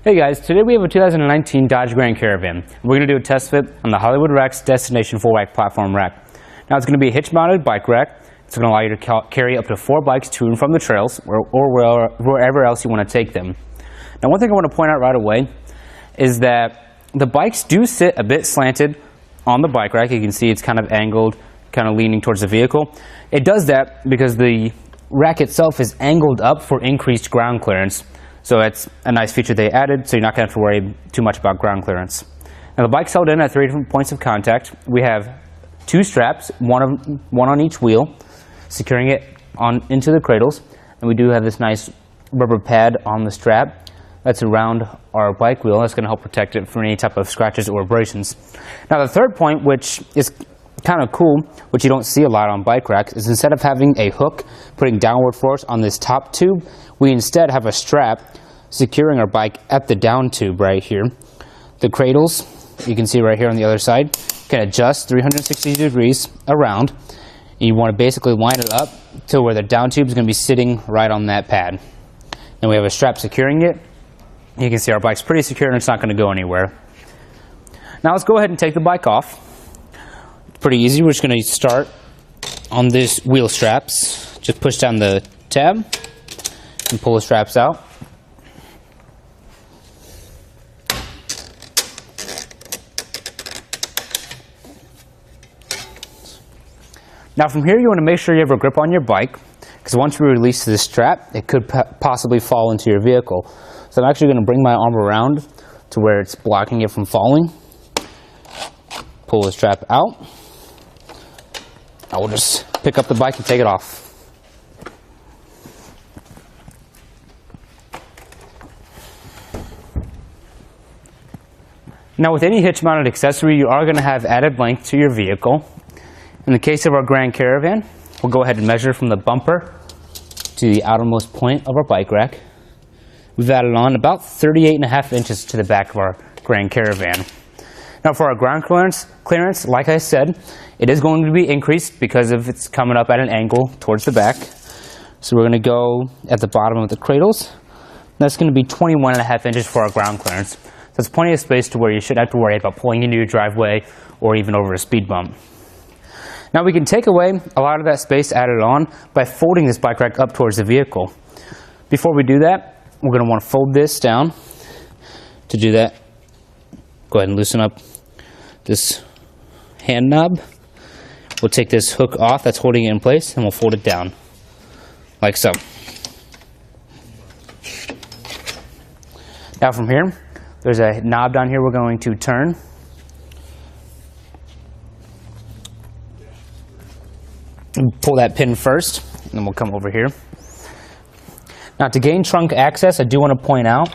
Hey guys, today we have a 2019 Dodge Grand Caravan. We're going to do a test fit on the Hollywood Rack's Destination 4-Bike Platform Rack. Now it's going to be a hitch-mounted bike rack. It's going to allow you to carry up to 4 bikes to and from the trails or wherever else you want to take them. Now one thing I want to point out right away is that the bikes do sit a bit slanted on the bike rack. You can see it's kind of angled, kind of leaning towards the vehicle. It does that because the rack itself is angled up for increased ground clearance. So it's a nice feature they added, so you're not going to have to worry too much about ground clearance. Now the bike's held in at 3 different points of contact. We have 2 straps, one on each wheel, securing it into the cradles. And we do have this nice rubber pad on the strap that's around our bike wheel. That's going to help protect it from any type of scratches or abrasions. Now the third point, which is kind of cool, which you don't see a lot on bike racks, is instead of having a hook putting downward force on this top tube, we instead have a strap securing our bike at the down tube right here. The cradles, you can see right here on the other side, can adjust 360 degrees around. And you want to basically line it up to where the down tube is going to be sitting right on that pad. Then we have a strap securing it. You can see our bike's pretty secure and it's not going to go anywhere. Now let's go ahead and take the bike off. It's pretty easy. We're just going to start on this wheel straps. Just push down the tab and pull the straps out. Now from here you want to make sure you have a grip on your bike, because once you release this strap it could possibly fall into your vehicle. So I'm actually going to bring my arm around to where it's blocking it from falling. Pull the strap out. I will just pick up the bike and take it off. Now with any hitch-mounted accessory, you are going to have added length to your vehicle. In the case of our Grand Caravan, we'll go ahead and measure from the bumper to the outermost point of our bike rack. We've added on about 38.5 inches to the back of our Grand Caravan. Now for our ground clearance, like I said, it is going to be increased because of it's coming up at an angle towards the back. So we're going to go at the bottom of the cradles. That's going to be 21.5 inches for our ground clearance. So it's plenty of space to where you shouldn't have to worry about pulling into your driveway or even over a speed bump. Now we can take away a lot of that space added on by folding this bike rack up towards the vehicle. Before we do that, we're going to want to fold this down. To do that, go ahead and loosen up this hand knob. We'll take this hook off that's holding it in place and we'll fold it down like so. Now from here, there's a knob down here we're going to turn. Pull that pin first, and then we'll come over here. Now to gain trunk access, I do want to point out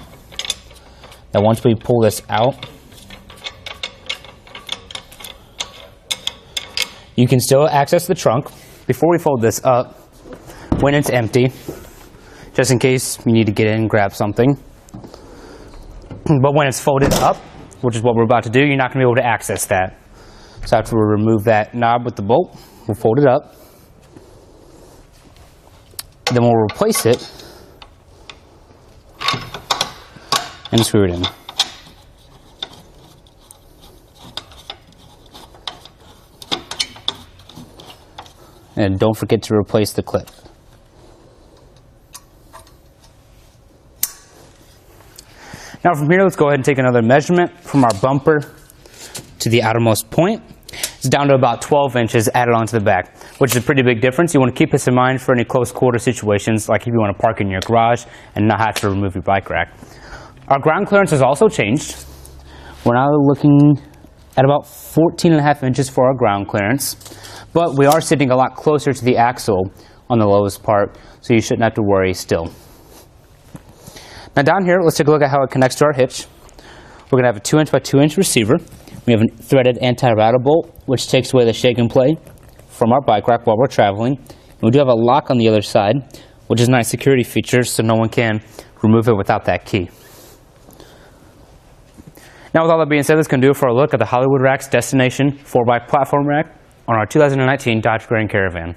that once we pull this out, you can still access the trunk before we fold this up when it's empty, just in case you need to get in and grab something. But when it's folded up, which is what we're about to do, you're not going to be able to access that. So after we remove that knob with the bolt, we'll fold it up. Then we'll replace it and screw it in. And don't forget to replace the clip. Now from here, let's go ahead and take another measurement from our bumper to the outermost point. It's down to about 12 inches added onto the back, which is a pretty big difference. You want to keep this in mind for any close quarter situations, like if you want to park in your garage and not have to remove your bike rack. Our ground clearance has also changed. We're now looking at about 14.5 inches for our ground clearance, but we are sitting a lot closer to the axle on the lowest part, so you shouldn't have to worry still. Now down here, let's take a look at how it connects to our hitch. We're going to have a 2-inch by 2-inch receiver. We have a threaded anti-rattle bolt, which takes away the shake and play from our bike rack while we're traveling. And we do have a lock on the other side, which is a nice security feature, so no one can remove it without that key. Now with all that being said, let's go do it for a look at the Hollywood Rack's Destination 4-Bike Platform Rack on our 2019 Dodge Grand Caravan.